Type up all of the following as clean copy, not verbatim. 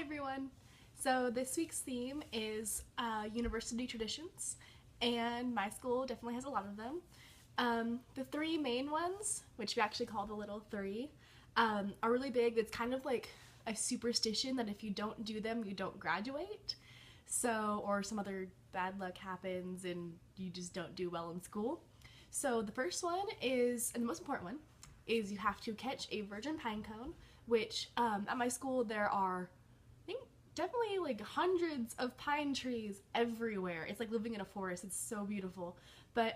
everyone! So this week's theme is university traditions, and my school definitely has a lot of them. The three main ones, which we actually call the little three, are really big. It's kind of like a superstition that if you don't do them, you don't graduate. So, or some other bad luck happens and you just don't do well in school. So the first one is, and the most important one, is you have to catch a virgin pine cone, which at my school there are, I think, definitely like hundreds of pine trees everywhere. It's like living in a forest. It's so beautiful. But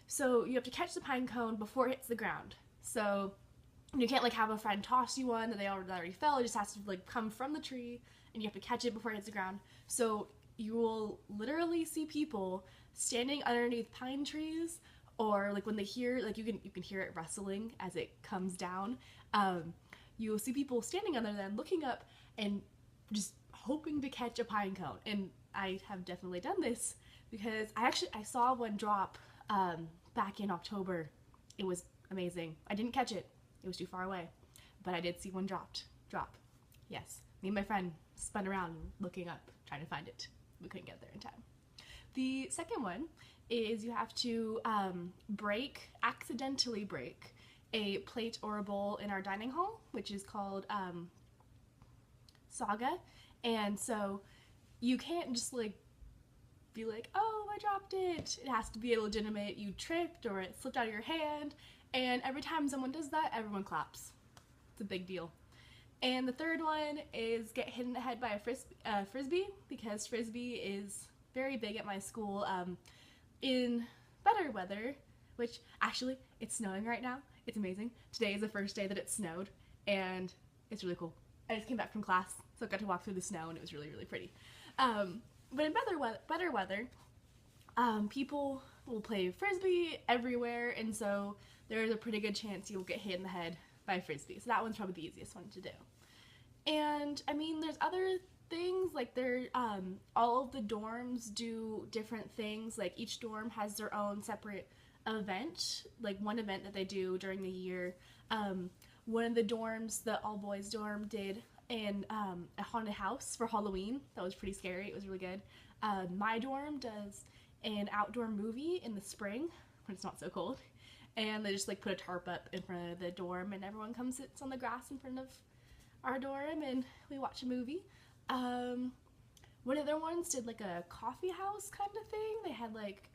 so you have to catch the pine cone before it hits the ground. So you can't like have a friend toss you one that they already fell. It just has to like come from the tree, and you have to catch it before it hits the ground. So you will literally see people standing underneath pine trees, or like when they hear, like you can hear it rustling as it comes down. You'll see people standing under them, looking up, and just hoping to catch a pine cone. And I have definitely done this because I saw one drop back in October. It was amazing. I didn't catch it. It was too far away. But I did see one drop. Yes. Me and my friend spun around looking up, trying to find it. We couldn't get there in time. The second one is you have to accidentally break a plate or a bowl in our dining hall, which is called Saga. And so you can't just like be like, oh, I dropped it. It has to be a legitimate, you tripped or it slipped out of your hand. And every time someone does that, everyone claps. It's a big deal. And the third one is get hit in the head by a frisbee, because frisbee is very big at my school in better weather, which actually it's snowing right now. It's amazing. Today is the first day that it snowed, and it's really cool. I just came back from class, so I got to walk through the snow, and it was really, really pretty. But in better weather, people will play frisbee everywhere, and so there's a pretty good chance you'll get hit in the head by a frisbee. So that one's probably the easiest one to do. And I mean, there's other things, like all of the dorms do different things. Like each dorm has their own separate event, like one event that they do during the year. One of the dorms, the all boys dorm, did a haunted house for Halloween. That was pretty scary. It was really good. My dorm does an outdoor movie in the spring when it's not so cold, and they just like put a tarp up in front of the dorm, and everyone comes sits on the grass in front of our dorm and we watch a movie. One of their ones did like a coffee house kind of thing. They had like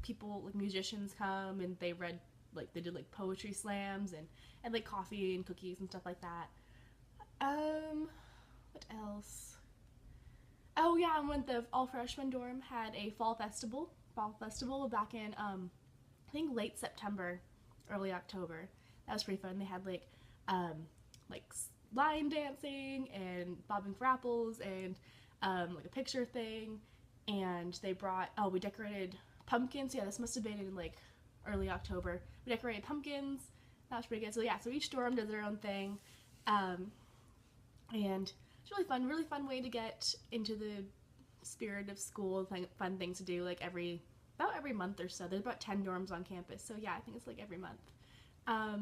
people, like musicians come, and they read, like they did like poetry slams and like coffee and cookies and stuff like that. What else? Oh yeah, and when the all freshman dorm had a fall festival back in I think late September, early October. That was pretty fun. They had like line dancing and bobbing for apples and like a picture thing, and they brought, we decorated pumpkins. Yeah, this must have been in like early October. We decorated pumpkins. That was pretty good. So yeah, so each dorm does their own thing, and it's really fun way to get into the spirit of school. Fun things to do, like about every month or so. There's about 10 dorms on campus, so yeah, I think it's like every month. I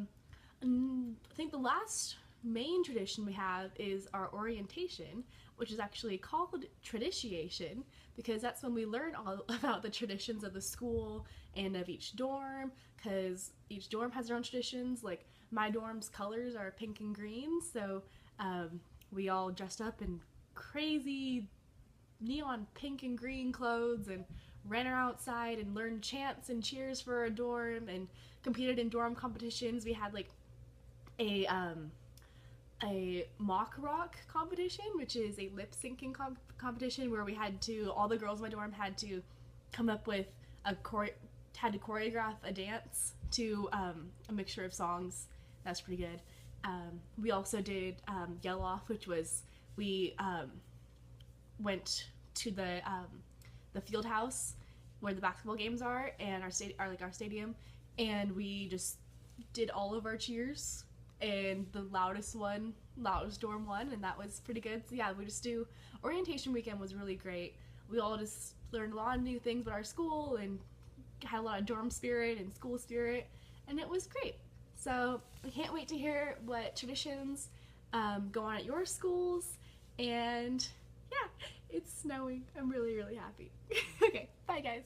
think the last main tradition we have is our orientation, which is actually called traditiation, because that's when we learn all about the traditions of the school and of each dorm, because each dorm has their own traditions. Like my dorm's colors are pink and green, so we all dressed up in crazy neon pink and green clothes and ran outside and learned chants and cheers for our dorm and competed in dorm competitions. We had like a mock rock competition, which is a lip syncing competition where all the girls in my dorm had to come up with had to choreograph a dance to a mixture of songs. That's pretty good. We also did Yell Off, which was we went to the field house where the basketball games are, and our stadium, and we just did all of our cheers, and the loudest dorm won, and that was pretty good. So yeah, orientation weekend was really great. We all just learned a lot of new things about our school and had a lot of dorm spirit and school spirit, and it was great. So I can't wait to hear what traditions go on at your schools. And yeah, it's snowing. I'm really, really happy. Okay, bye guys.